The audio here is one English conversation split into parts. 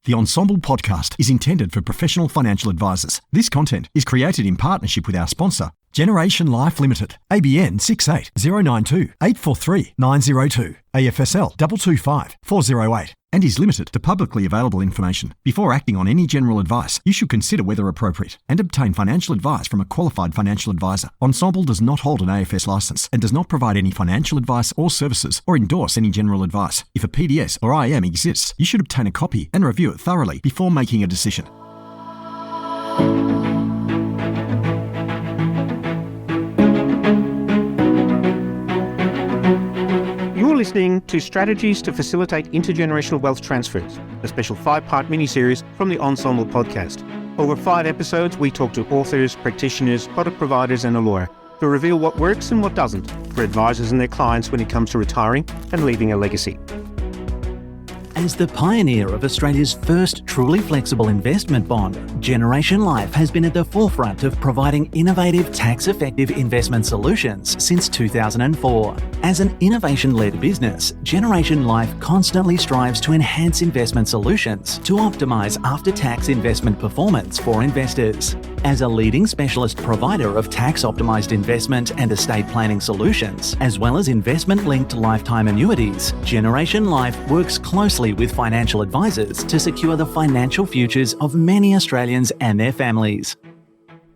The Ensemble podcast is intended for professional financial advisors. This content is created in partnership with our sponsor, Generation Life Limited, ABN 68092 843 902, AFSL 225 408, and is limited to publicly available information. Before acting on any general advice, you should consider whether appropriate and obtain financial advice from a qualified financial advisor. Ensemble does not hold an AFS license and does not provide any financial advice or services or endorse any general advice. If a PDS or IM exists, you should obtain a copy and review it thoroughly before making a decision. You're listening to Strategies to Facilitate Intergenerational Wealth Transfers, a special 5-part mini-series from the Ensemble podcast. Over 5 episodes, we talk to authors, practitioners, product providers, and a lawyer to reveal what works and what doesn't for advisors and their clients when it comes to retiring and leaving a legacy. As the pioneer of Australia's first truly flexible investment bond, Generation Life has been at the forefront of providing innovative, tax-effective investment solutions since 2004. As an innovation-led business, Generation Life constantly strives to enhance investment solutions to optimize after-tax investment performance for investors. As a leading specialist provider of tax-optimized investment and estate planning solutions, as well as investment-linked lifetime annuities, Generation Life works closely with financial advisors to secure the financial futures of many Australians and their families.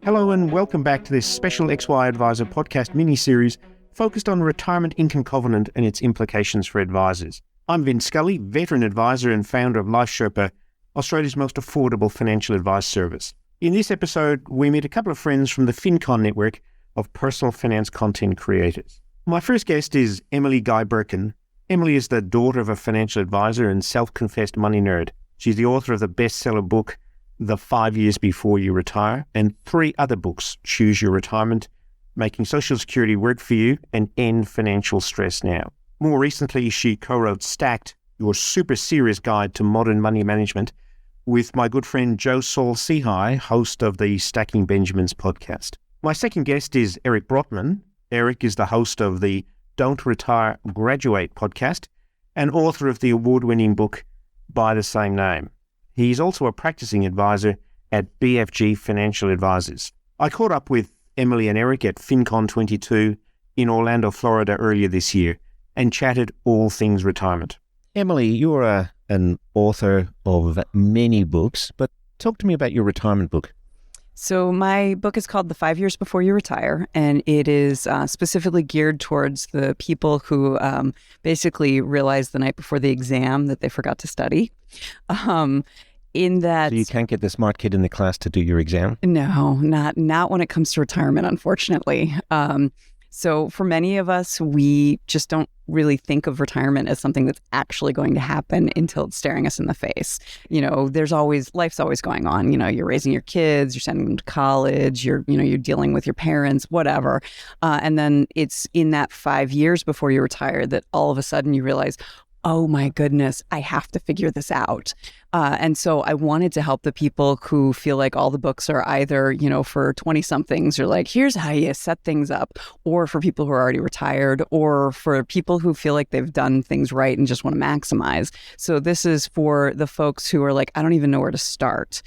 Hello and welcome back to this special XY Advisor podcast mini-series focused on retirement income covenant and its implications for advisors. I'm Vince Scully, veteran advisor and founder of Life Sherpa, Australia's most affordable financial advice service. In this episode, we meet a couple of friends from the FinCon network of personal finance content creators. My first guest is Emily Guy Birkin. Emily is the daughter of a financial advisor and self-confessed money nerd. She's the author of the bestseller book, The 5 Years Before You Retire, and 3 other books, Choose Your Retirement, Making Social Security Work for You, and End Financial Stress Now. More recently, she co-wrote Stacked, Your Super Serious Guide to Modern Money Management, with my good friend Joe Saul Sehi, host of the Stacking Benjamins podcast. My second guest is Eric Brotman. Eric is the host of the Don't Retire, Graduate podcast and author of the award-winning book by the same name. He's also a practicing advisor at BFG Financial Advisors. I caught up with Emily and Eric at FinCon 22 in Orlando, Florida earlier this year and chatted all things retirement. Emily, you're an author of many books, but talk to me about your retirement book. So my book is called The 5 Years Before You Retire, and it is specifically geared towards the people who basically realize the night before the exam that they forgot to study. In that, so you can't get the smart kid in the class to do your exam? No, not when it comes to retirement, unfortunately. So for many of us, we just don't really think of retirement as something that's actually going to happen until it's staring us in the face. You know, life's always going on. You know, you're raising your kids, you're sending them to college, you're dealing with your parents, whatever. And then it's in that 5 years before you retire that all of a sudden you realize, oh my goodness, I have to figure this out. And so I wanted to help the people who feel like all the books are either, for 20-somethings, or like, here's how you set things up, or for people who are already retired, or for people who feel like they've done things right and just want to maximize. So this is for the folks who are like, I don't even know where to start.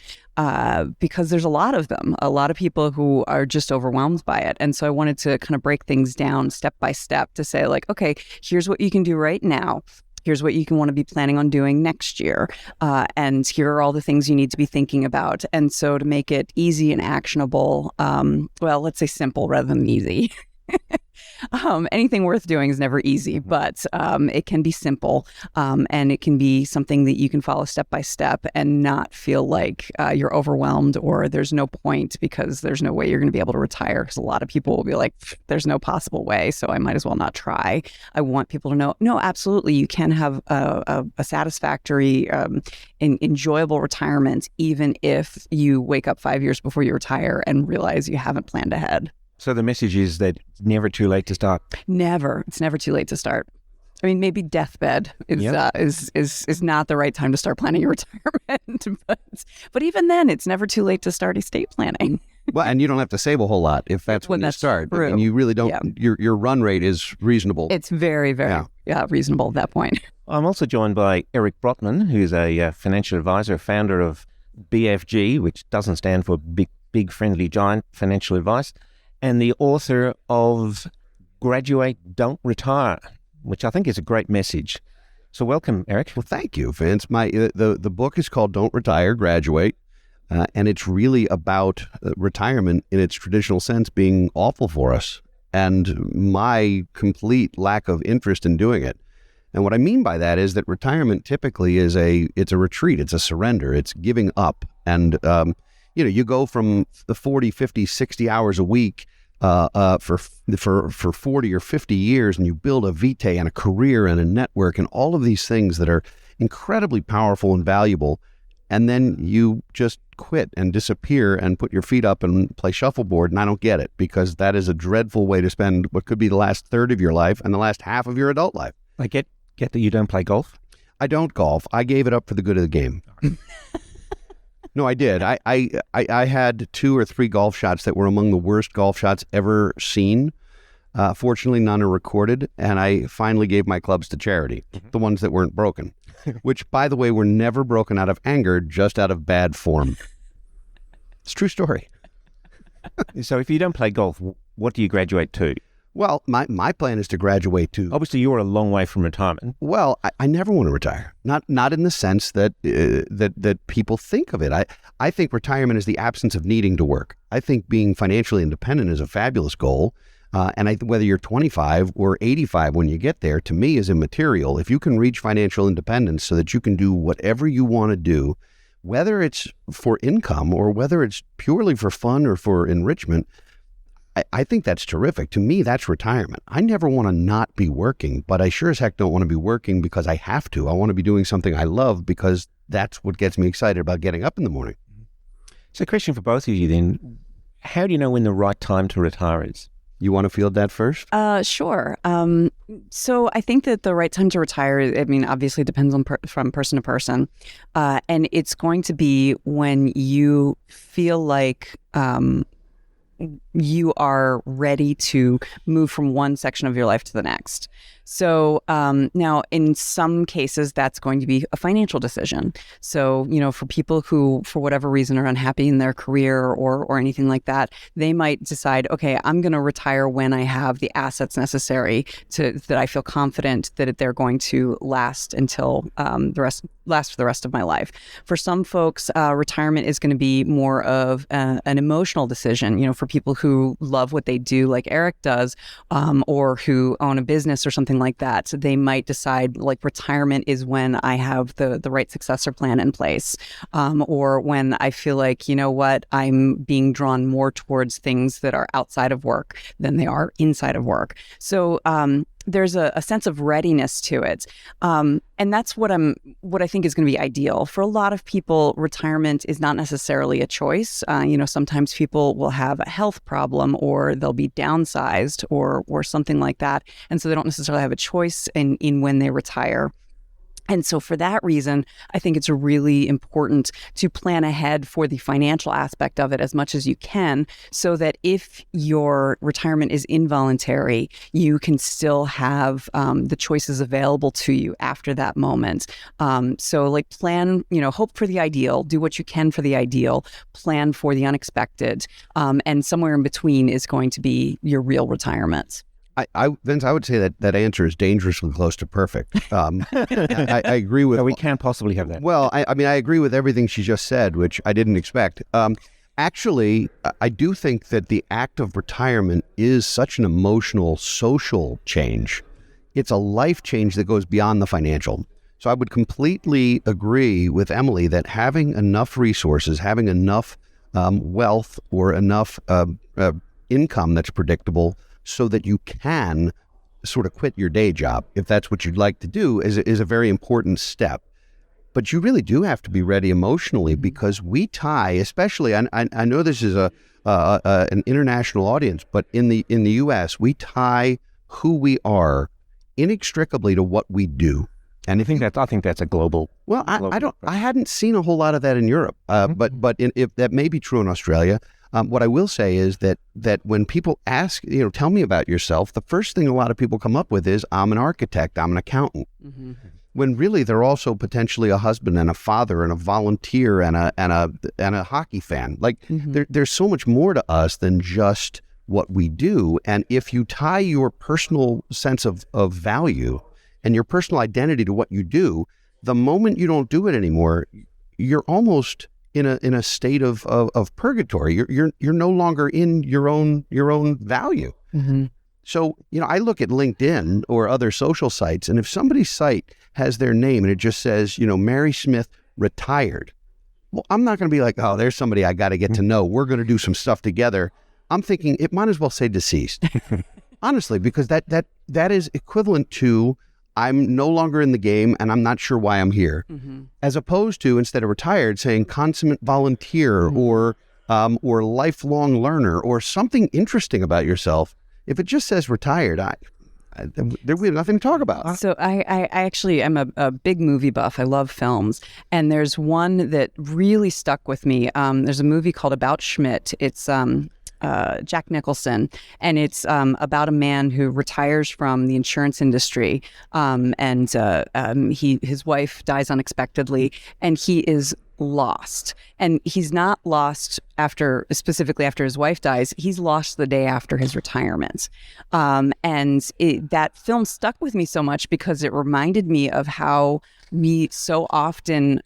Because there's a lot of them, a lot of people who are just overwhelmed by it. And so I wanted to kind of break things down step by step to say like, okay, here's what you can do right now. Here's what you can want to be planning on doing next year. And here are all the things you need to be thinking about. And so to make it easy and actionable, let's say simple rather than easy. Anything worth doing is never easy, but it can be simple, and it can be something that you can follow step by step and not feel like you're overwhelmed or there's no point because there's no way you're going to be able to retire, because a lot of people will be like, there's no possible way, so I might as well not try. I want people to know, no, absolutely, you can have a satisfactory, enjoyable retirement even if you wake up 5 years before you retire and realize you haven't planned ahead. So the message is that it's never too late to start. Never. It's never too late to start. I mean, maybe deathbed is not the right time to start planning your retirement, but even then, it's never too late to start estate planning. Well, and you don't have to save a whole lot if that's when you start. True. And you really don't, Yeah. your run rate is reasonable. It's very, very reasonable at that point. I'm also joined by Eric Brotman, who's a financial advisor, founder of BFG, which doesn't stand for Big Friendly Giant Financial Advice, and the author of Graduate, Don't Retire, which I think is a great message. So welcome, Eric. Well, thank you, Vince. The book is called Don't Retire, Graduate, and it's really about retirement in its traditional sense being awful for us and my complete lack of interest in doing it. And what I mean by that is that retirement typically it's a retreat, it's a surrender, it's giving up. And, you go from the 40, 50, 60 hours a week for 40 or 50 years, and you build a vitae and a career and a network and all of these things that are incredibly powerful and valuable. And then you just quit and disappear and put your feet up and play shuffleboard. And I don't get it, because that is a dreadful way to spend what could be the last third of your life and the last half of your adult life. I get that you don't play golf? I don't golf. I gave it up for the good of the game. No, I did. I had 2 or 3 golf shots that were among the worst golf shots ever seen. Fortunately, none are recorded, and I finally gave my clubs to charity, the ones that weren't broken, which, by the way, were never broken out of anger, just out of bad form. It's a true story. So if you don't play golf, what do you graduate to? Well, my plan is to graduate to... Obviously, you're a long way from retirement. Well, I never want to retire. Not in the sense that that people think of it. I think retirement is the absence of needing to work. I think being financially independent is a fabulous goal. And whether you're 25 or 85 when you get there, to me, is immaterial. If you can reach financial independence so that you can do whatever you want to do, whether it's for income or whether it's purely for fun or for enrichment, I think that's terrific. To me, that's retirement. I never want to not be working, but I sure as heck don't want to be working because I have to. I want to be doing something I love because that's what gets me excited about getting up in the morning. So question for both of you then, how do you know when the right time to retire is? You want to field that first? Sure. So I think that the right time to retire, obviously depends on from person to person. And it's going to be when you feel like you are ready to move from one section of your life to the next. So now in some cases, that's going to be a financial decision. So, for people who, for whatever reason, are unhappy in their career or anything like that, they might decide, okay, I'm going to retire when I have the assets necessary that I feel confident that they're going to last until last for the rest of my life. For some folks, retirement is going to be more of an emotional decision, for people who love what they do, like Eric does, or who own a business or something like that. So they might decide like retirement is when I have the right successor plan in place, or when I feel like, I'm being drawn more towards things that are outside of work than they are inside of work. So there's a sense of readiness to it. And that's what I think is going to be ideal. For a lot of people, retirement is not necessarily a choice. Sometimes people will have a health problem or they'll be downsized or something like that. And so they don't necessarily have a choice in when they retire. And so for that reason, I think it's really important to plan ahead for the financial aspect of it as much as you can, so that if your retirement is involuntary, you can still have the choices available to you after that moment. So plan, hope for the ideal, do what you can for the ideal, plan for the unexpected, and somewhere in between is going to be your real retirement. Vince, I would say that answer is dangerously close to perfect. I agree with... No, we can't possibly have that. Well, I agree with everything she just said, which I didn't expect. Actually, I do think that the act of retirement is such an emotional, social change. It's a life change that goes beyond the financial. So I would completely agree with Emily that having enough resources, having enough wealth or enough income that's predictable so that you can sort of quit your day job, if that's what you'd like to do, is a very important step. But you really do have to be ready emotionally, because we tie, especially, I know this is an international audience, but in the U.S., we tie who we are inextricably to what we do. And I think that's a global. Well, I hadn't seen a whole lot of that in Europe, but if that may be true in Australia. What I will say is that when people ask, tell me about yourself, the first thing a lot of people come up with is, I'm an architect, I'm an accountant. Mm-hmm. When really they're also potentially a husband and a father and a volunteer and a hockey fan. Like mm-hmm. there's so much more to us than just what we do. And if you tie your personal sense of value and your personal identity to what you do, the moment you don't do it anymore, you're almost in a state of purgatory. You're no longer in your own value. Mm-hmm. So, I look at LinkedIn or other social sites, and if somebody's site has their name and it just says, Mary Smith retired, well, I'm not going to be like, oh, there's somebody I got to get to know. We're going to do some stuff together. I'm thinking it might as well say deceased, honestly, because that is equivalent to I'm no longer in the game and I'm not sure why I'm here, mm-hmm. as opposed to, instead of retired, saying consummate volunteer mm-hmm. or lifelong learner or something interesting about yourself. If it just says retired, there we have nothing to talk about. So I actually am a big movie buff. I love films. And there's one that really stuck with me. There's a movie called About Schmidt. It's Jack Nicholson, and it's about a man who retires from the insurance industry, and his wife dies unexpectedly, and he is lost. And he's not lost specifically after his wife dies. He's lost the day after his retirement. That film stuck with me so much because it reminded me of how we so often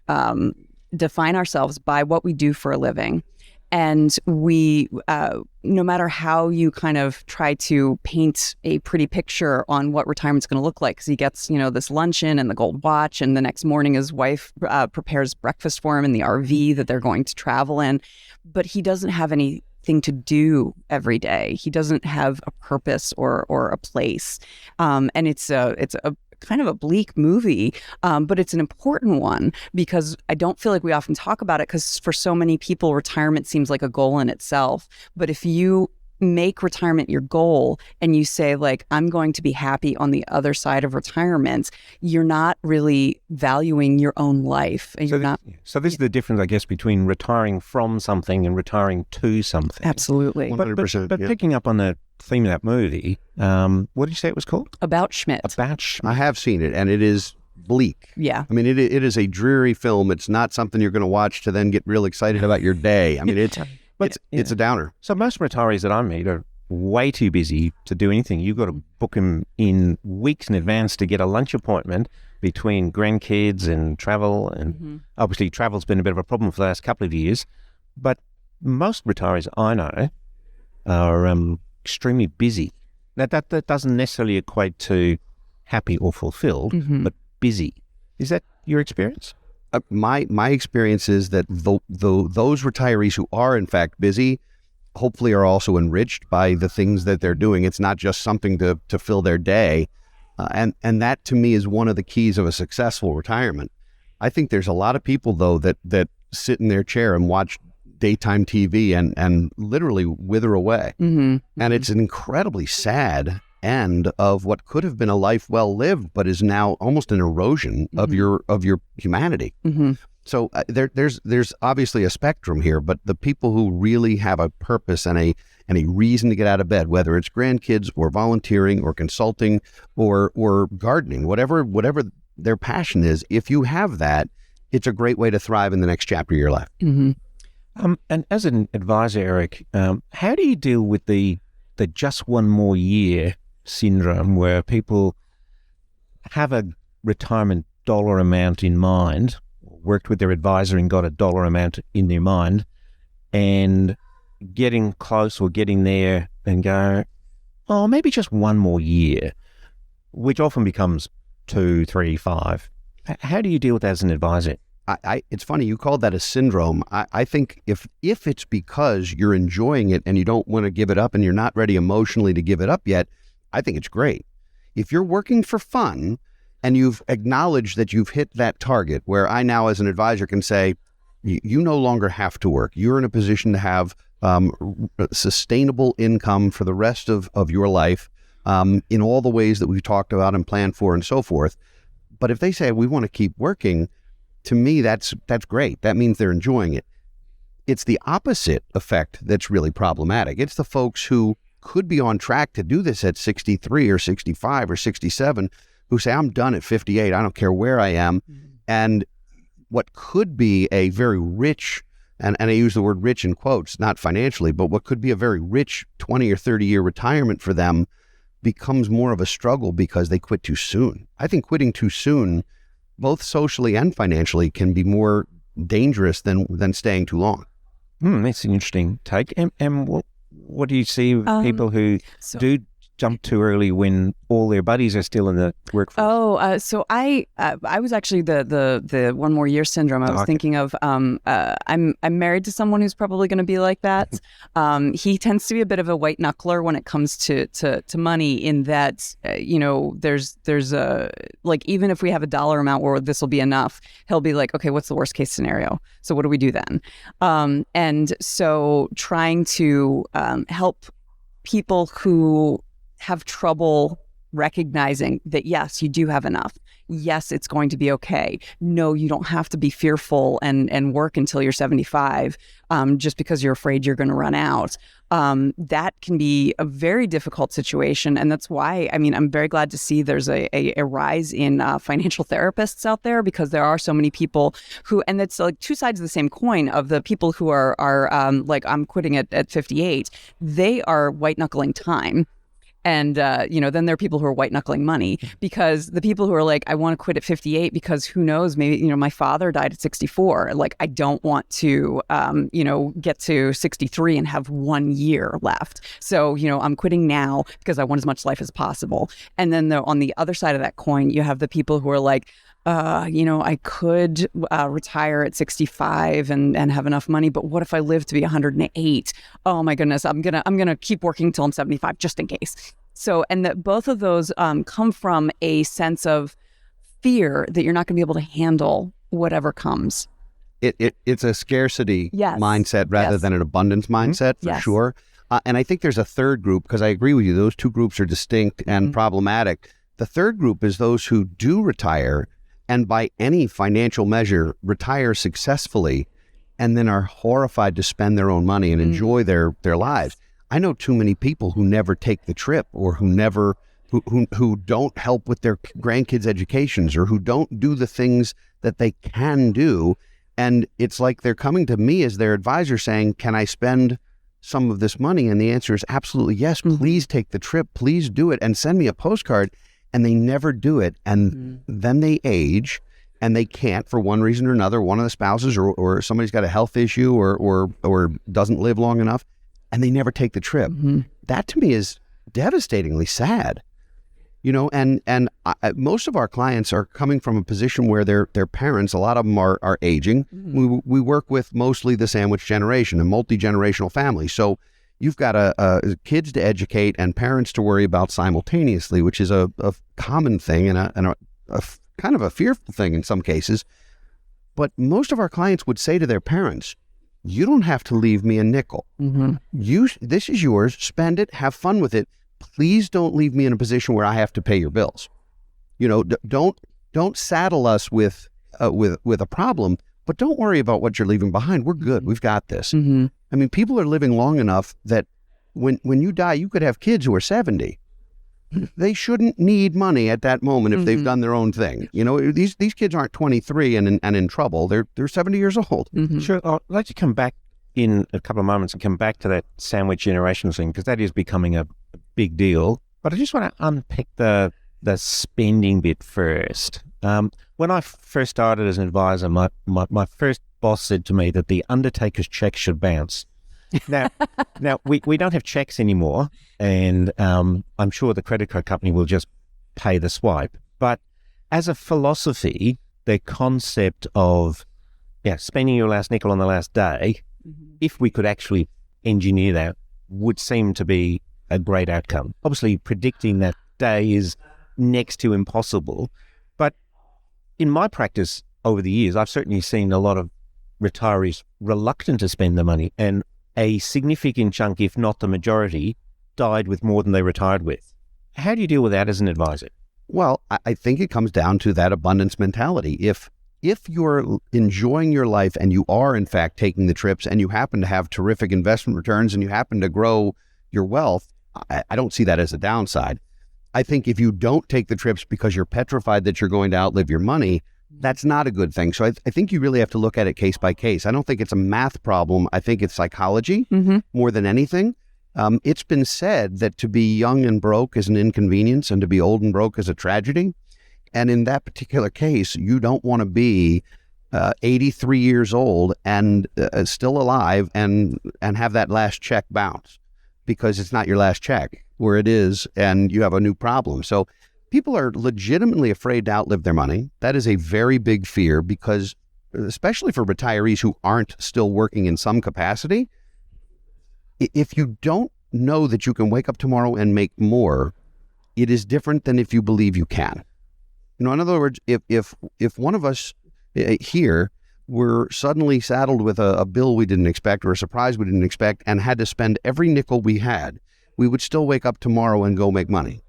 define ourselves by what we do for a living. And we, no matter how you kind of try to paint a pretty picture on what retirement's going to look like, because he gets, this luncheon and the gold watch, and the next morning his wife prepares breakfast for him in the RV that they're going to travel in, but he doesn't have anything to do every day. He doesn't have a purpose or a place, and it's a kind of a bleak movie, but it's an important one because I don't feel like we often talk about it, because for so many people, retirement seems like a goal in itself. But if you make retirement your goal and you say, like, I'm going to be happy on the other side of retirement, you're not really valuing your own life. And so this is the difference, I guess, between retiring from something and retiring to something. Absolutely. 100%. But picking up on the theme of that movie, what did you say it was called? About Schmidt. About Schmidt. I have seen it, and it is bleak. Yeah. I mean, it is a dreary film. It's not something you're going to watch to then get real excited about your day. I mean, it's a downer. So most retirees that I meet are way too busy to do anything. You've got to book them in weeks in advance to get a lunch appointment between grandkids and travel. And mm-hmm. obviously travel's been a bit of a problem for the last couple of years. But most retirees I know are extremely busy. Now, that doesn't necessarily equate to happy or fulfilled, mm-hmm. but busy. Is that your experience? My experience is that those retirees who are in fact busy, hopefully are also enriched by the things that they're doing. It's not just something to fill their day, and that to me is one of the keys of a successful retirement. I think there's a lot of people though that sit in their chair and watch daytime TV and literally wither away, mm-hmm. and it's an incredibly sad end of what could have been a life well lived, but is now almost an erosion mm-hmm. of your humanity. Mm-hmm. So there's obviously a spectrum here, but the people who really have a purpose and a reason to get out of bed, whether it's grandkids or volunteering or consulting or gardening, whatever their passion is, if you have that, it's a great way to thrive in the next chapter of your life. Mm-hmm. And as an advisor, Eric, how do you deal with the just one more year syndrome, where people have a retirement dollar amount in mind, worked with their advisor and got a dollar amount in their mind, and getting close or getting there and go, oh, maybe just one more year, which often becomes 2, 3, 5. How do you deal with that as an advisor? It's funny, you called that a syndrome. I think if it's because you're enjoying it and you don't want to give it up and you're not ready emotionally to give it up yet, I think it's great. If you're working for fun and you've acknowledged that you've hit that target, where I now as an advisor can say, you no longer have to work. You're in a position to have sustainable income for the rest of your life in all the ways that we've talked about and planned for and so forth. But if they say, we want to keep working, to me, that's great. That means they're enjoying it. it's the opposite effect that's really problematic. It's the folks who could be on track to do this at 63 or 65 or 67 who say, I'm done at 58. I don't care where I am. And what could be a very rich, and I use the word rich in quotes, not financially, but what could be a very rich 20 or 30 year retirement for them becomes more of a struggle because they quit too soon. I think quitting too soon, both socially and financially, can be more dangerous than staying too long. That's an interesting take. And what do you see with people who do jump too early when all their buddies are still in the workforce? So I was actually the one more year syndrome. I was thinking of I'm married to someone who's probably going to be like that. He tends to be a bit of a white knuckler when it comes to money, in that there's a, like, even if we have a dollar amount where this will be enough, he'll be like, okay, what's the worst case scenario? So what do we do then? And so trying to help people who have trouble recognizing that, yes, you do have enough. Yes, it's going to be okay. No, you don't have to be fearful and work until you're 75 just because you're afraid you're going to run out. That can be a very difficult situation. And that's why, I'm very glad to see there's a rise in financial therapists out there, because there are so many people who, and it's like two sides of the same coin, of the people who are like, I'm quitting at 58. They are white knuckling time. And, then there are people who are white knuckling money, because the people who are like, I want to quit at 58 because who knows, maybe, my father died at 64. Like, I don't want to, get to 63 and have 1 year left. So, I'm quitting now because I want as much life as possible. And then on the other side of that coin, you have the people who are like, I could retire at 65 and have enough money, but what if I live to be 108? Oh my goodness, I'm gonna keep working till I'm 75 just in case. So, and that both of those come from a sense of fear that you're not gonna be able to handle whatever comes. It's a scarcity mindset rather than an abundance mindset, for sure. And I think there's a third group, because I agree with you, those two groups are distinct and problematic. The third group is those who do retire, and by any financial measure retire successfully, and then are horrified to spend their own money and enjoy their lives. I know too many people who never take the trip, or who don't help with their grandkids' educations, or who don't do the things that they can do. And it's like they're coming to me as their advisor saying, can I spend some of this money? And the answer is absolutely yes. Please take the trip. Please do it. And send me a postcard. And they never do it. And then they age, and they can't, for one reason or another. One of the spouses or somebody's got a health issue or doesn't live long enough, and they never take the trip. That to me is devastatingly sad. And most of our clients are coming from a position where their parents, a lot of them are aging. We work with mostly the sandwich generation, a multi-generational family. So you've got kids to educate and parents to worry about simultaneously, which is a common thing and a kind of a fearful thing in some cases. But most of our clients would say to their parents, you don't have to leave me a nickel. This is yours. Spend it. Have fun with it. Please don't leave me in a position where I have to pay your bills. Don't saddle us with a problem, but don't worry about what you're leaving behind. We're good. We've got this. People are living long enough that when you die, you could have kids who are 70. They shouldn't need money at that moment if they've done their own thing. These kids aren't 23 and in trouble. They're 70 years old. Sure. I'd like to come back in a couple of moments and come back to that sandwich generation thing, because that is becoming a big deal. But I just want to unpick the spending bit first. When I first started as an advisor, my first boss said to me that the undertaker's check should bounce. Now we don't have checks anymore, and I'm sure the credit card company will just pay the swipe. But as a philosophy, the concept of spending your last nickel on the last day, if we could actually engineer that, would seem to be a great outcome. Obviously, predicting that day is next to impossible. But in my practice over the years, I've certainly seen a lot of retirees reluctant to spend the money, and a significant chunk, if not the majority, died with more than they retired with. How do you deal with that as an advisor? Well, I think it comes down to that abundance mentality. If if you're enjoying your life and you are in fact taking the trips and you happen to have terrific investment returns and you happen to grow your wealth, I don't see that as a downside. I think if you don't take the trips because you're petrified that you're going to outlive your money, that's not a good thing. So I think you really have to look at it case by case. I don't think it's a math problem. I think it's psychology more than anything. It's been said that to be young and broke is an inconvenience and to be old and broke is a tragedy. And in that particular case, you don't want to be 83 years old and still alive and have that last check bounce, because it's not your last check where it is and you have a new problem. So people are legitimately afraid to outlive their money. That is a very big fear, because especially for retirees who aren't still working in some capacity, if you don't know that you can wake up tomorrow and make more, it is different than if you believe you can. In other words, if one of us here were suddenly saddled with a bill we didn't expect or a surprise we didn't expect and had to spend every nickel we had, we would still wake up tomorrow and go make money.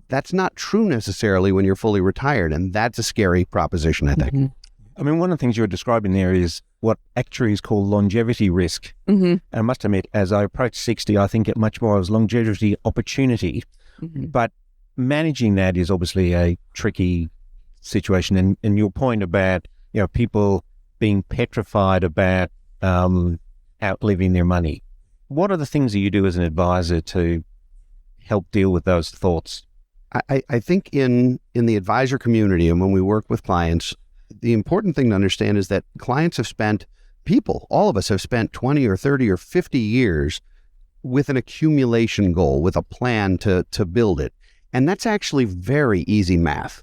That's not true necessarily when you're fully retired, and that's a scary proposition, I think. I mean, one of the things you're describing there is what actuaries call longevity risk. And I must admit, as I approach 60, I think it much more as longevity opportunity. But managing that is obviously a tricky situation. And your point about, people being petrified about outliving their money. What are the things that you do as an advisor to help deal with those thoughts? I think in the advisor community and when we work with clients, the important thing to understand is that clients have spent, all of us have spent 20 or 30 or 50 years with an accumulation goal, with a plan to build it. And that's actually very easy math.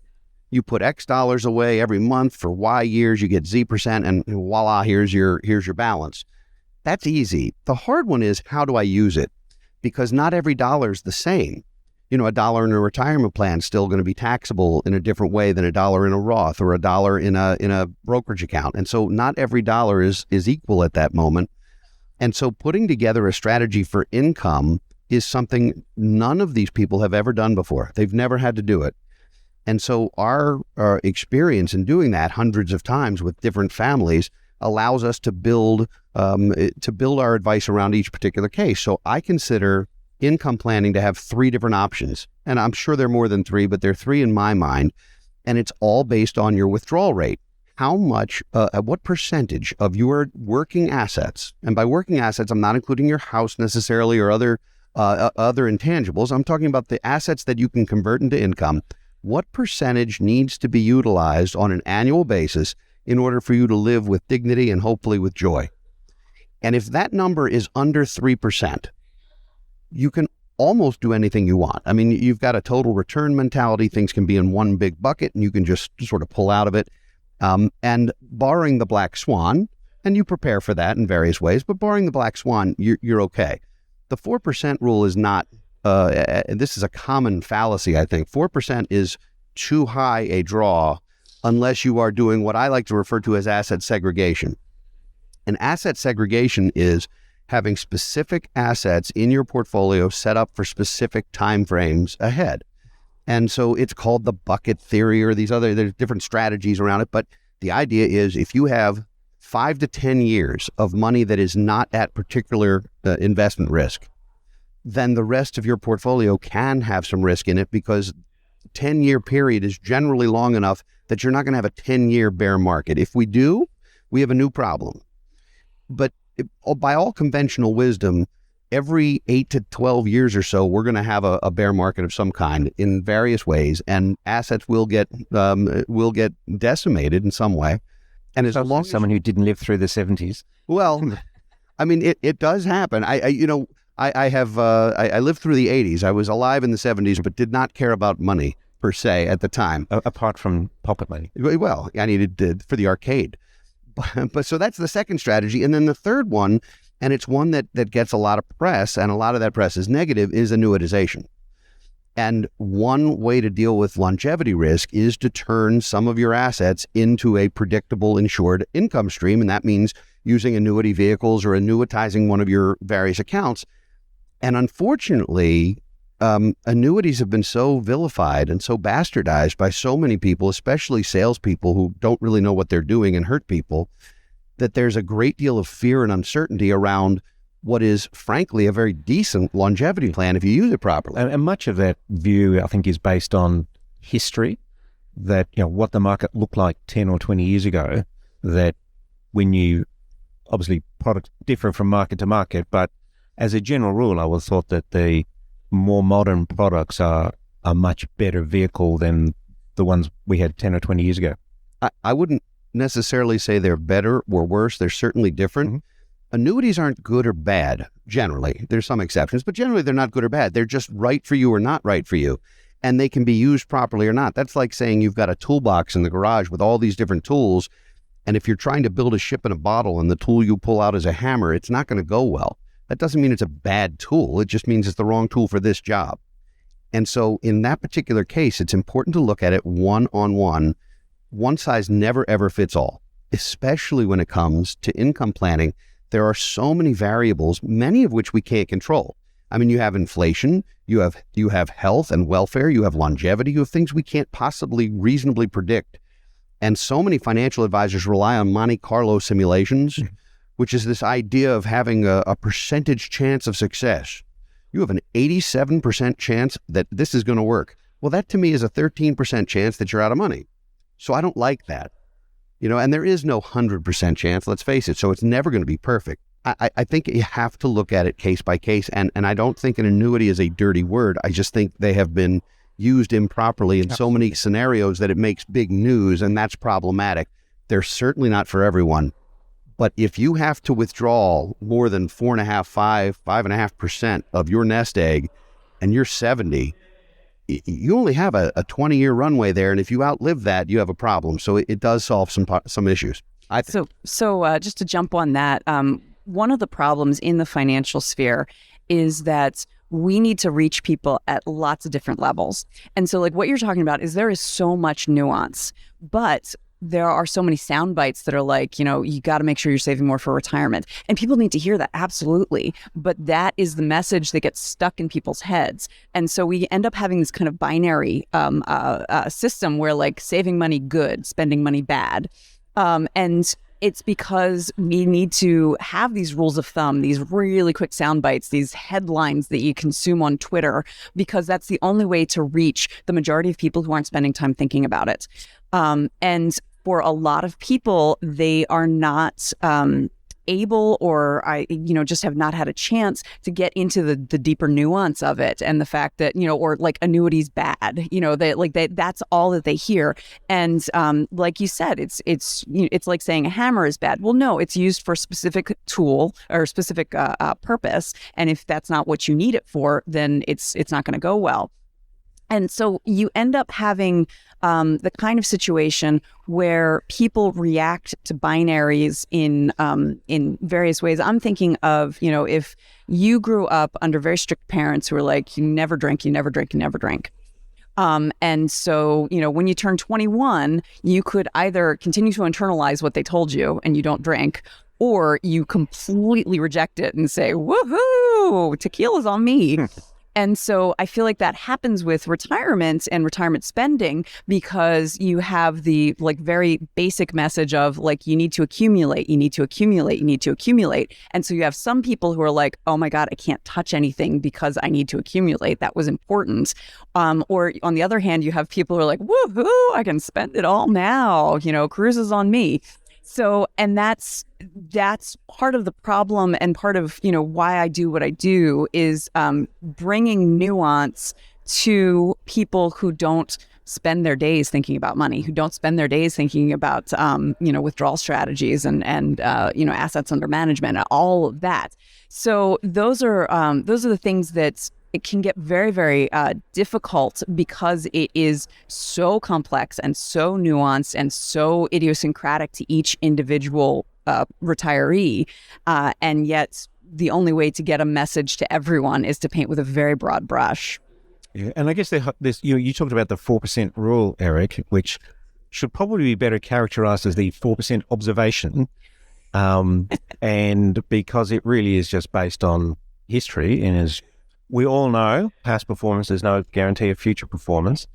You put X dollars away every month for Y years, you get Z%, and voila, here's your balance. That's easy. The hard one is, how do I use it? Because not every dollar is the same. A dollar in a retirement plan is still going to be taxable in a different way than a dollar in a Roth or a dollar in a brokerage account. And so not every dollar is equal at that moment. And so putting together a strategy for income is something none of these people have ever done before. They've never had to do it. And so our experience in doing that hundreds of times with different families allows us to build our advice around each particular case. So I consider income planning to have 3 different options. And I'm sure there are more than 3, but there are 3 in my mind. And it's all based on your withdrawal rate. How much, what percentage of your working assets, and by working assets, I'm not including your house necessarily or other intangibles. I'm talking about the assets that you can convert into income. What percentage needs to be utilized on an annual basis in order for you to live with dignity and hopefully with joy? And if that number is under 3%, you can almost do anything you want. I mean, you've got a total return mentality. Things can be in one big bucket and you can just sort of pull out of it. And barring the black swan, and you prepare for that in various ways, but barring the black swan, you're okay. The 4% rule is not, this is a common fallacy, I think. 4% is too high a draw unless you are doing what I like to refer to as asset segregation. And asset segregation is having specific assets in your portfolio set up for specific time frames ahead. And so it's called the bucket theory, or there's different strategies around it. But the idea is, if you have 5 to 10 years of money that is not at particular investment risk, then the rest of your portfolio can have some risk in it, because 10-year period is generally long enough that you're not going to have a 10-year bear market. If we do, we have a new problem. But by all conventional wisdom, every 8 to 12 years or so, we're going to have a bear market of some kind in various ways, and assets will get decimated in some way. And as long as someone who didn't live through the 70s. Well, I mean, it does happen. I lived through the 80s. I was alive in the 70s, but did not care about money per se at the time. Apart from pocket money. Well, I needed for the arcade. But so that's the second strategy. And then the third one, and it's one that gets a lot of press, and a lot of that press is negative, is annuitization. And one way to deal with longevity risk is to turn some of your assets into a predictable insured income stream. And that means using annuity vehicles or annuitizing one of your various accounts. And unfortunately, annuities have been so vilified and so bastardized by so many people, especially salespeople who don't really know what they're doing and hurt people, that there's a great deal of fear and uncertainty around what is, frankly, a very decent longevity plan if you use it properly. And much of that view, I think, is based on history, that, what the market looked like 10 or 20 years ago, that when you, obviously, products differ from market to market, but as a general rule, I would have thought that the more modern products are a much better vehicle than the ones we had 10 or 20 years ago. I wouldn't necessarily say they're better or worse. They're certainly different. Mm-hmm. Annuities aren't good or bad, generally. There's some exceptions, but generally they're not good or bad. They're just right for you or not right for you. And they can be used properly or not. That's like saying you've got a toolbox in the garage with all these different tools, and if you're trying to build a ship in a bottle and the tool you pull out is a hammer, it's not going to go well. That doesn't mean it's a bad tool. It just means it's the wrong tool for this job. And so in that particular case, it's important to look at it one-on-one. One size never, ever fits all, especially when it comes to income planning. There are so many variables, many of which we can't control. I mean, you have inflation, you have health and welfare, you have longevity, you have things we can't possibly reasonably predict. And so many financial advisors rely on Monte Carlo simulations, which is this idea of having a percentage chance of success. You have an 87% chance that this is going to work. Well, that to me is a 13% chance that you're out of money. So I don't like that. And there is no 100% chance, let's face it. So it's never going to be perfect. I think you have to look at it case by case. And I don't think an annuity is a dirty word. I just think they have been used improperly in so many scenarios that it makes big news, and that's problematic. They're certainly not for everyone. But if you have to withdraw more than 5.5% of your nest egg and you're 70, you only have a 20-year runway there. And if you outlive that, you have a problem. So it does solve some issues, I think. So just to jump on that, one of the problems in the financial sphere is that we need to reach people at lots of different levels. And so like what you're talking about is there is so much nuance, but there are so many sound bites that are like, you got to make sure you're saving more for retirement. And people need to hear that, absolutely. But that is the message that gets stuck in people's heads. And so we end up having this kind of binary system where like saving money good, spending money bad. And it's because we need to have these rules of thumb, these really quick sound bites, these headlines that you consume on Twitter, because that's the only way to reach the majority of people who aren't spending time thinking about it. And for a lot of people, they are not able, or just have not had a chance to get into the deeper nuance of it, and the fact that or like annuities bad, that's all that they hear. And like you said, it's like saying a hammer is bad. Well, no, it's used for a specific tool or specific purpose, and if that's not what you need it for, then it's not going to go well. And so you end up having the kind of situation where people react to binaries in various ways. I'm thinking of, if you grew up under very strict parents who were like, you never drink, you never drink, you never drink. And so, when you turn 21, you could either continue to internalize what they told you and you don't drink, or you completely reject it and say, woohoo, tequila's on me. And so I feel like that happens with retirement and retirement spending, because you have the very basic message of you need to accumulate, you need to accumulate, you need to accumulate. And so you have some people who are like, oh my God, I can't touch anything because I need to accumulate. That was important. Or on the other hand, you have people who are like, woohoo, I can spend it all now, cruises on me. So, and that's part of the problem, and part of, why I do what I do is bringing nuance to people who don't spend their days thinking about money, who don't spend their days thinking about, withdrawal strategies and assets under management, all of that. So those are the things that it can get very, very difficult, because it is so complex and so nuanced and so idiosyncratic to each individual retiree. And yet the only way to get a message to everyone is to paint with a very broad brush. Yeah, and I guess this, you talked about the 4% rule, Eric, which should probably be better characterized as the 4% observation. And because it really is just based on history and is we all know past performance is no guarantee of future performance.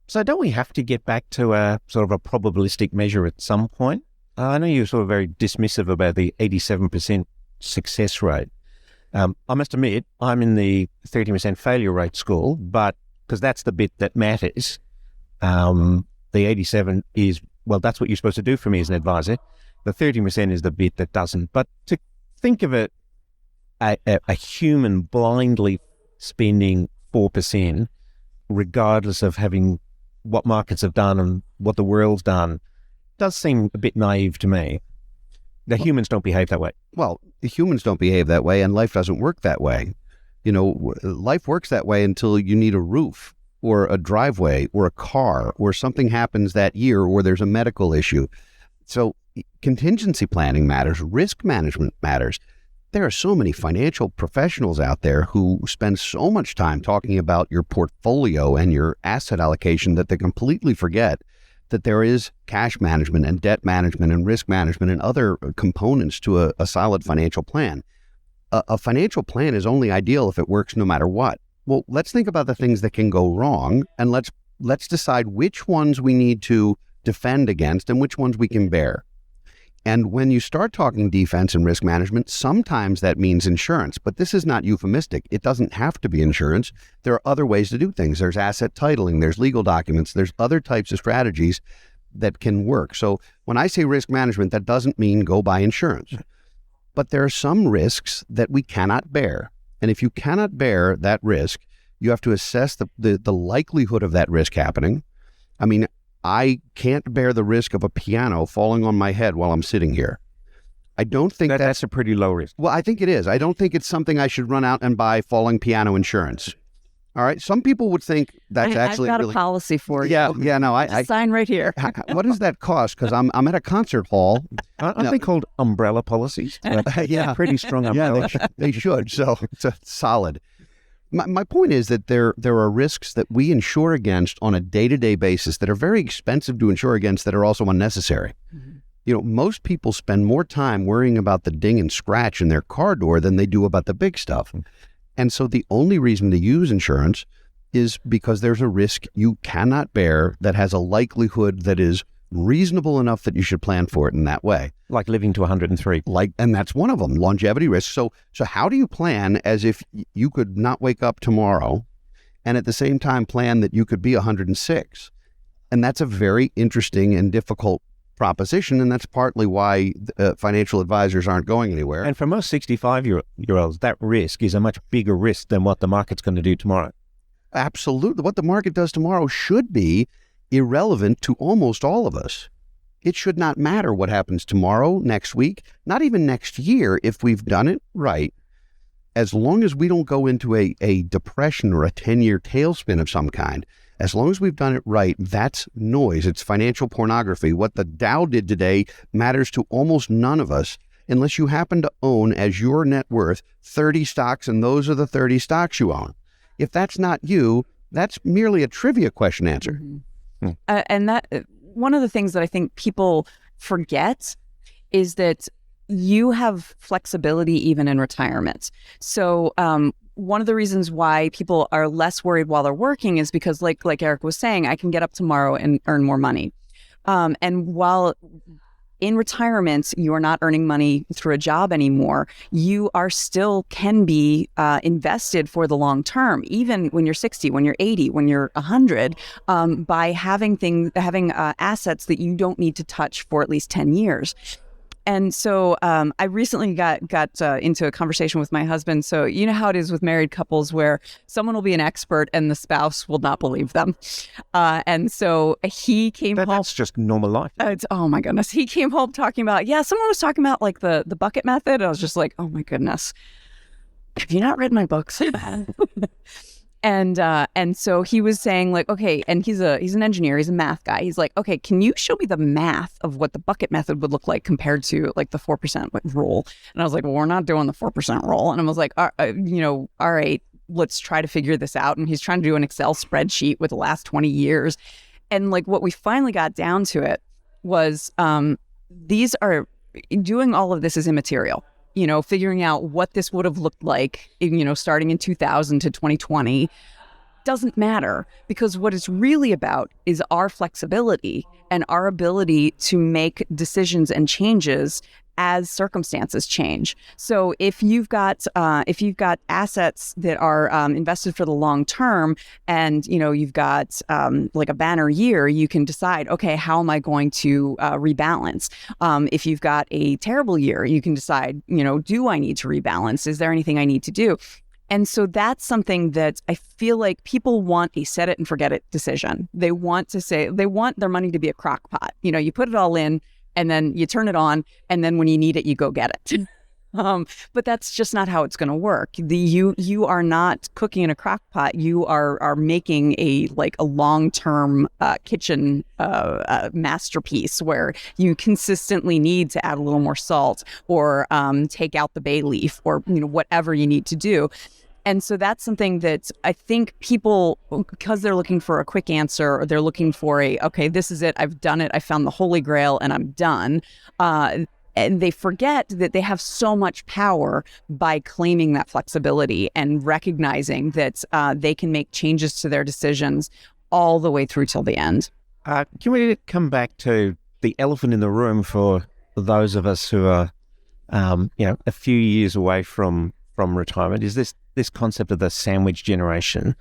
So don't we have to get back to a sort of a probabilistic measure at some point? I know you're sort of very dismissive about the 87% success rate. I must admit, I'm in the 30% failure rate school, but because that's the bit that matters. The 87 is, well, that's what you're supposed to do for me as an advisor. The 30% is the bit that doesn't. But to think of it, a human blindly spending 4%, regardless of having what markets have done and what the world's done, does seem a bit naive to me. The humans don't behave that way. Well, the humans don't behave that way, and life doesn't work that way. You know, life works that way until you need a roof or a driveway or a car or something happens that year or there's a medical issue. So contingency planning matters. Risk management matters. There are so many financial professionals out there who spend so much time talking about your portfolio and your asset allocation that they completely forget that there is cash management and debt management and risk management and other components to a solid financial plan. A financial plan is only ideal if it works no matter what. Well, let's think about the things that can go wrong, and let's decide which ones we need to defend against and which ones we can bear. And when you start talking defense and risk management, sometimes that means insurance, but this is not euphemistic. It doesn't have to be insurance. There are other ways to do things. There's asset titling, there's legal documents, there's other types of strategies that can work. So when I say risk management, that doesn't mean go buy insurance. But there are some risks that we cannot bear. And if you cannot bear that risk, you have to assess the likelihood of that risk happening. I mean, I can't bear the risk of a piano falling on my head while I'm sitting here. I don't think that's a pretty low risk. Well, I think it is. I don't think it's something I should run out and buy falling piano insurance. All right. Some people would think that's actually I've got a policy for you. Yeah. No, I sign right here. What does that cost? Because I'm at a concert hall. Aren't they called umbrella policies? Yeah, pretty strong umbrella. Yeah, they should. So it's solid. My point is that there are risks that we insure against on a day-to-day basis that are very expensive to insure against that are also unnecessary. Mm-hmm. You know, most people spend more time worrying about the ding and scratch in their car door than they do about the big stuff. Mm-hmm. And so the only reason to use insurance is because there's a risk you cannot bear that has a likelihood that is reasonable enough that you should plan for it in that way. Like living to 103. And that's one of them, longevity risk. So how do you plan as if you could not wake up tomorrow and at the same time plan that you could be 106? And that's a very interesting and difficult proposition, and that's partly why financial advisors aren't going anywhere. And for most 65-year-olds, that risk is a much bigger risk than what the market's going to do tomorrow. Absolutely. What the market does tomorrow should be irrelevant to almost all of us. It should not matter what happens tomorrow, next week, not even next year if we've done it right. As long as we don't go into a depression or a 10-year tailspin of some kind, as long as we've done it right, that's noise. It's financial pornography. What the Dow did today matters to almost none of us unless you happen to own as your net worth 30 stocks and those are the 30 stocks you own. If that's not you, that's merely a trivia question answer. Mm-hmm. And that one of the things that I think people forget is that you have flexibility even in retirement. So one of the reasons why people are less worried while they're working is because, like Eric was saying, I can get up tomorrow and earn more money. And while in retirement, you are not earning money through a job anymore, you are still can be invested for the long term, even when you're 60, when you're 80, when you're 100, by having assets that you don't need to touch for at least 10 years. And so I recently got into a conversation with my husband. So you know how it is with married couples where someone will be an expert and the spouse will not believe them. And so he came home. That's just normal life. Oh my goodness. He came home talking about, someone was talking about like the bucket method. I was just like, oh my goodness. Have you not read my books? And so he was saying like, okay, and he's an engineer, he's a math guy. He's like, okay, can you show me the math of what the bucket method would look like compared to like the 4% rule? And I was like, well, we're not doing the 4% rule. And I was like, all right, let's try to figure this out. And he's trying to do an Excel spreadsheet with the last 20 years. And like what we finally got down to it was doing all of this is immaterial. figuring out what this would have looked like, starting in 2000 to 2020, doesn't matter, because what it's really about is our flexibility and our ability to make decisions and changes as circumstances change. So if you've got assets that are invested for the long term, and you've got like a banner year, you can decide, okay, how am I going to rebalance? If you've got a terrible year, you can decide, do I need to rebalance? Is there anything I need to do? And so that's something that I feel like people want a set it and forget it decision. They want their money to be a crock pot. You put it all in, and then you turn it on, and then when you need it, you go get it. But that's just not how it's going to work. You are not cooking in a crock pot. You are making a long-term kitchen masterpiece where you consistently need to add a little more salt, or take out the bay leaf, or whatever you need to do. And so that's something that I think people, because they're looking for a quick answer, or they're looking for okay, this is it, I've done it, I found the holy grail, and I'm done. And they forget that they have so much power by claiming that flexibility and recognizing that they can make changes to their decisions all the way through till the end. Can we come back to the elephant in the room for those of us who are, a few years away from retirement? Is this concept of the sandwich generation?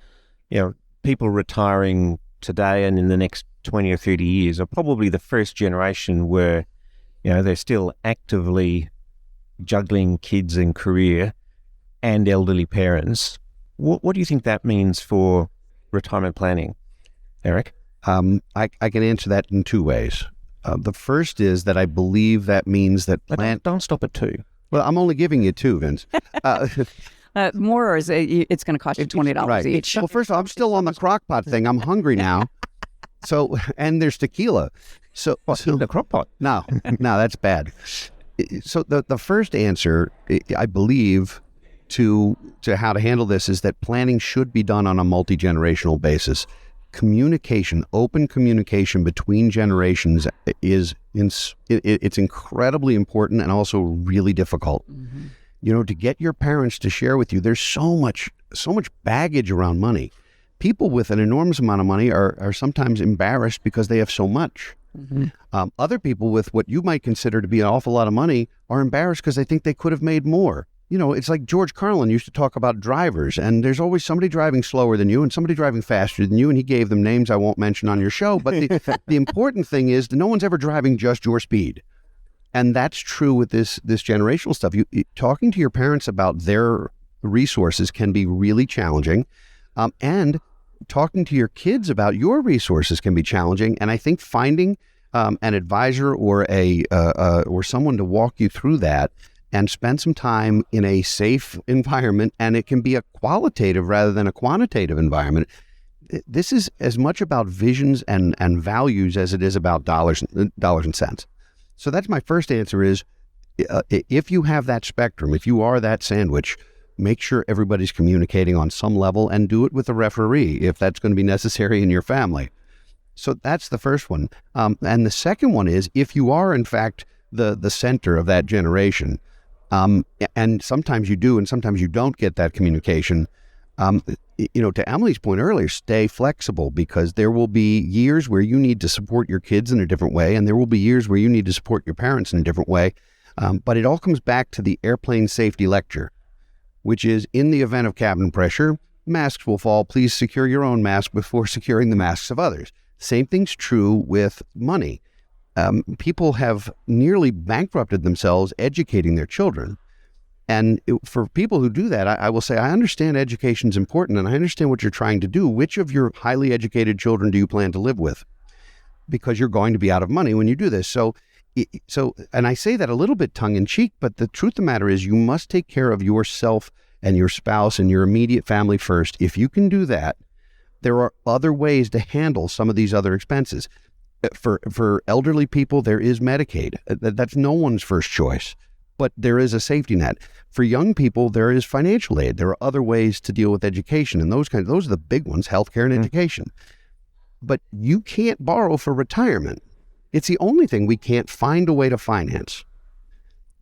People retiring today and in the next 20 or 30 years are probably the first generation where, they're still actively juggling kids and career and elderly parents. What do you think that means for retirement planning, Eric? I can answer that in two ways. The first is that I believe that means that Don't stop at two. Well, I'm only giving you two, Vince. More, or is it's going to cost you $20 right. each? Well, first of all, I'm still on the crock pot thing. I'm hungry now. So, and there's tequila. So the crock pot? No, that's bad. So the first answer, I believe, to how to handle this is that planning should be done on a multi-generational basis. Communication, open communication between generations it's incredibly important and also really difficult. Mm-hmm. To get your parents to share with you, there's so much baggage around money. People with an enormous amount of money are sometimes embarrassed because they have so much. Mm-hmm. Other people with what you might consider to be an awful lot of money are embarrassed because they think they could have made more. It's like George Carlin used to talk about drivers, and there's always somebody driving slower than you and somebody driving faster than you, and he gave them names I won't mention on your show. But the important thing is that no one's ever driving just your speed. And that's true with this generational stuff. Talking to your parents about their resources can be really challenging, and talking to your kids about your resources can be challenging. And I think finding an advisor or or someone to walk you through that and spend some time in a safe environment, and it can be a qualitative rather than a quantitative environment. This is as much about visions and values as it is about dollars and cents. So that's my first answer is, if you have that spectrum, if you are that sandwich, make sure everybody's communicating on some level, and do it with a referee if that's going to be necessary in your family. So that's the first one. And the second one is, if you are in fact the center of that generation, and sometimes you do and sometimes you don't get that communication, to Emily's point earlier, stay flexible, because there will be years where you need to support your kids in a different way, and there will be years where you need to support your parents in a different way. But it all comes back to the airplane safety lecture, which is, in the event of cabin pressure, masks will fall. Please secure your own mask before securing the masks of others. Same thing's true with money. People have nearly bankrupted themselves educating their children. And for people who do that, I will say, I understand education's important, and I understand what you're trying to do. Which of your highly educated children do you plan to live with? Because you're going to be out of money when you do this. So, and I say that a little bit tongue-in-cheek, but the truth of the matter is, you must take care of yourself and your spouse and your immediate family first. If you can do that, there are other ways to handle some of these other expenses. For elderly people, there is Medicaid. That's no one's first choice, but there is a safety net. For young people, there is financial aid. There are other ways to deal with education, and those are the big ones, healthcare and education. But you can't borrow for retirement. It's the only thing we can't find a way to finance.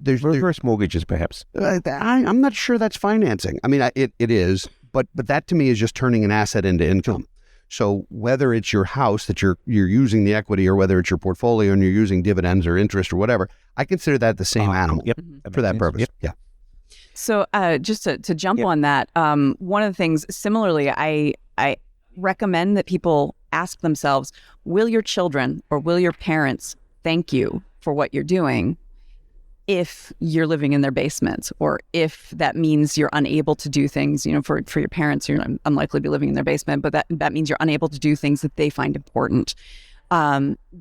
Reverse mortgages, perhaps. I'm not sure that's financing. I mean, it is, but that to me is just turning an asset into income. So whether it's your house that you're using the equity, or whether it's your portfolio and you're using dividends or interest or whatever, I consider that the same animal for that purpose. Yep. Yeah. So just to jump on that, one of the things, similarly, I recommend that people ask themselves, will your children or will your parents thank you for what you're doing if you're living in their basement, or if that means you're unable to do things, for your parents, you're unlikely to be living in their basement, but that means you're unable to do things that they find important.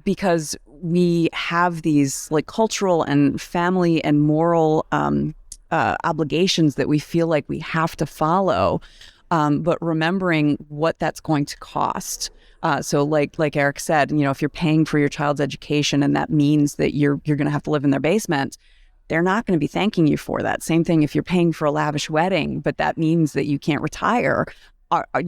Because we have these like cultural and family and moral obligations that we feel like we have to follow, but remembering what that's going to cost. So like Eric said, if you're paying for your child's education and that means that you're going to have to live in their basement, they're not going to be thanking you for that. Same thing if you're paying for a lavish wedding, but that means that you can't retire.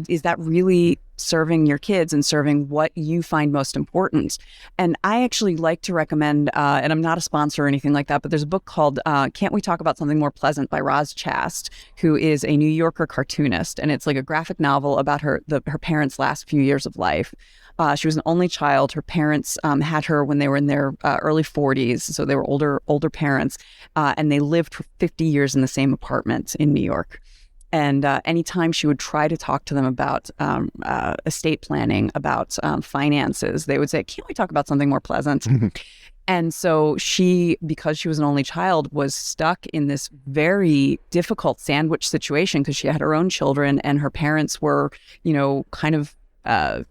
Is that really serving your kids and serving what you find most important? And I actually like to recommend, and I'm not a sponsor or anything like that, but there's a book called Can't We Talk About Something More Pleasant by Roz Chast, who is a New Yorker cartoonist. And it's like a graphic novel about her parents' last few years of life. She was an only child. Her parents had her when they were in their early 40s. So they were older parents. And they lived for 50 years in the same apartment in New York. And anytime she would try to talk to them about estate planning, about finances, they would say, can't we talk about something more pleasant? And so she, because she was an only child, was stuck in this very difficult sandwich situation because she had her own children and her parents were, kind of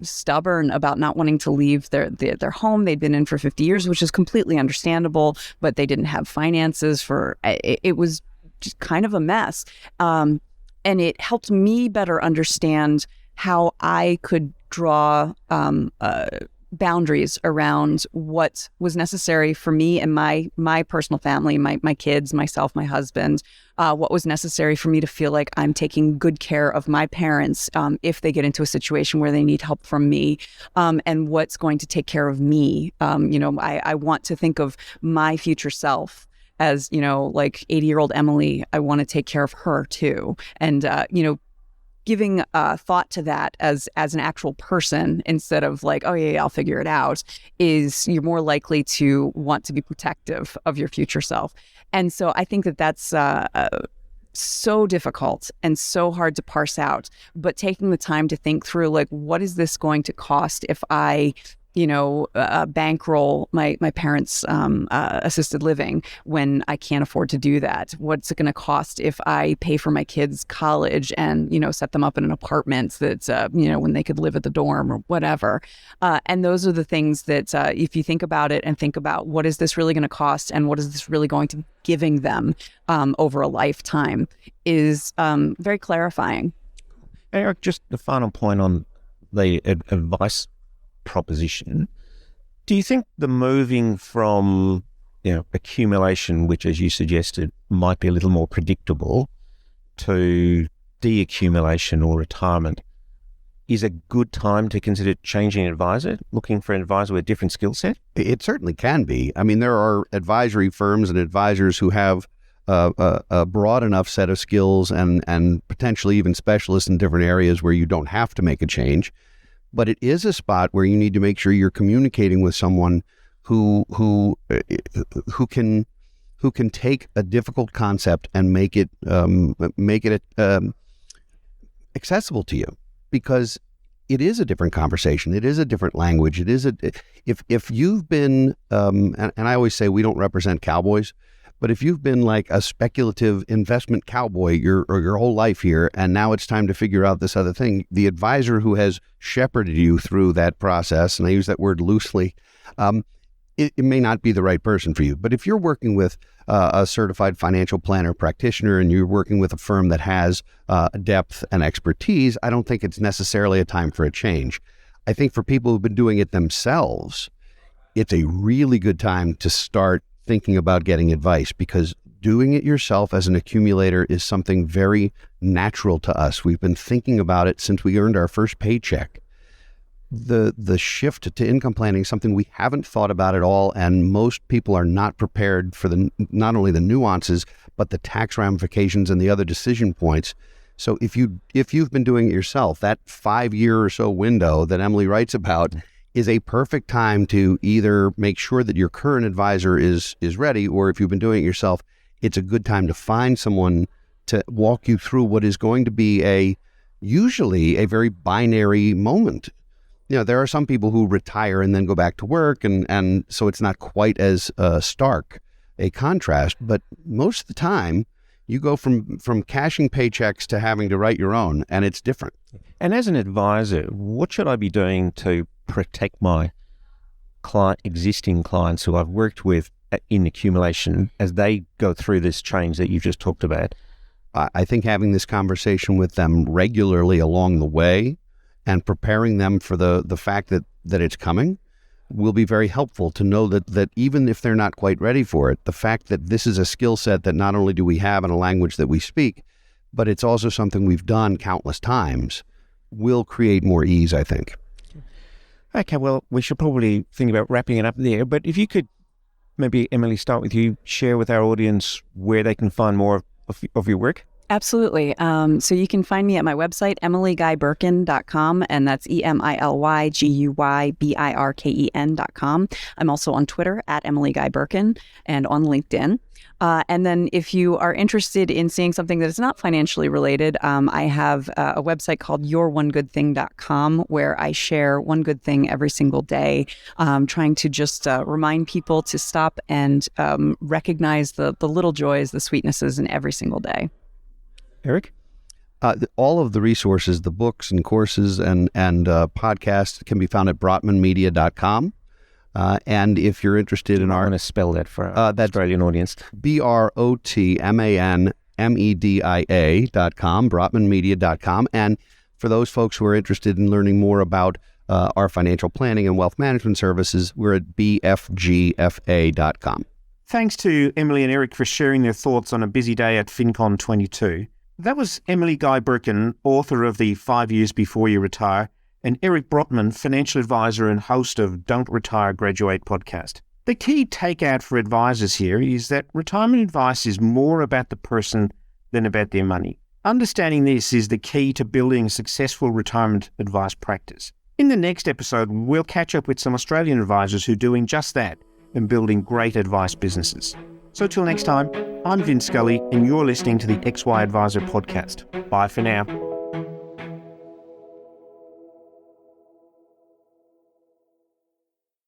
stubborn about not wanting to leave their home they'd been in for 50 years, which is completely understandable, but they didn't have finances for it was just kind of a mess. And it helped me better understand how I could draw boundaries around what was necessary for me and my personal family, my kids, myself, my husband, what was necessary for me to feel like I'm taking good care of my parents if they get into a situation where they need help from me, and what's going to take care of me. I want to think of my future self as, like 80-year-old Emily. I want to take care of her too. And, giving thought to that as an actual person instead of like, oh yeah, I'll figure it out, is you're more likely to want to be protective of your future self. And so I think that that's so difficult and so hard to parse out, but taking the time to think through, like, what is this going to cost if I bankroll my parents' assisted living when I can't afford to do that? What's it going to cost if I pay for my kids' college and, set them up in an apartment that's, when they could live at the dorm or whatever? And those are the things that if you think about it and think about what is this really going to cost and what is this really going to be giving them over a lifetime is very clarifying. Eric, just the final point on the advice proposition. Do you think the moving from accumulation, which as you suggested might be a little more predictable, to deaccumulation or retirement is a good time to consider changing an advisor, looking for an advisor with a different skill set? It certainly can be. I mean, there are advisory firms and advisors who have a broad enough set of skills and potentially even specialists in different areas where you don't have to make a change. But it is a spot where you need to make sure you're communicating with someone who can take a difficult concept and make it accessible to you, because it is a different conversation. It is a different language. It is if you've been and I always say we don't represent cowboys. But if you've been like a speculative investment cowboy your whole life here, and now it's time to figure out this other thing, the advisor who has shepherded you through that process, and I use that word loosely, it may not be the right person for you. But if you're working with a certified financial planner practitioner and you're working with a firm that has depth and expertise, I don't think it's necessarily a time for a change. I think for people who've been doing it themselves, it's a really good time to start thinking about getting advice, because doing it yourself as an accumulator is something very natural to us. We've been thinking about it since we earned our first paycheck. the shift to income planning is something we haven't thought about at all, and most people are not prepared for not only the nuances, but the tax ramifications and the other decision points. So if you've been doing it yourself, that 5-year or so window that Emily writes about is a perfect time to either make sure that your current advisor is ready, or if you've been doing it yourself, it's a good time to find someone to walk you through what is going to be usually a very binary moment. There are some people who retire and then go back to work, and so it's not quite as stark a contrast, but most of the time you go from cashing paychecks to having to write your own, and it's different. And as an advisor, what should I be doing to protect my existing clients who I've worked with in accumulation as they go through this change that you've just talked about? I think having this conversation with them regularly along the way and preparing them for the fact that it's coming will be very helpful, to know that even if they're not quite ready for it, the fact that this is a skill set that not only do we have in a language that we speak, but it's also something we've done countless times, will create more ease, I think. Okay, well, we should probably think about wrapping it up there, but if you could maybe, Emily, start with you, share with our audience where they can find more of your work. Absolutely. So you can find me at my website, emilyguyberken.com, and that's EMILYGUYBIRKEN.com. I'm also on Twitter at EmilyGuyBerken and on LinkedIn. And then if you are interested in seeing something that is not financially related, I have a website called YourOneGoodThing.com, where I share one good thing every single day, trying to just remind people to stop and recognize the little joys, the sweetnesses in every single day. Eric? All of the resources, the books and courses and podcasts can be found at brotmanmedia.com. And if you're interested in I'm going to spell that for our Australian audience. BROTMANMEDIA.com, brotmanmedia.com. And for those folks who are interested in learning more about our financial planning and wealth management services, we're at BFGFA.com. Thanks to Emily and Eric for sharing their thoughts on a busy day at FinCon 22. That was Emily Guy-Berken, author of the 5 Years Before You Retire, and Eric Brotman, financial advisor and host of Don't Retire, Graduate podcast. The key takeout for advisors here is that retirement advice is more about the person than about their money. Understanding this is the key to building a successful retirement advice practice. In the next episode, we'll catch up with some Australian advisors who are doing just that and building great advice businesses. So till next time, I'm Vince Scully, and you're listening to the XY Advisor podcast. Bye for now.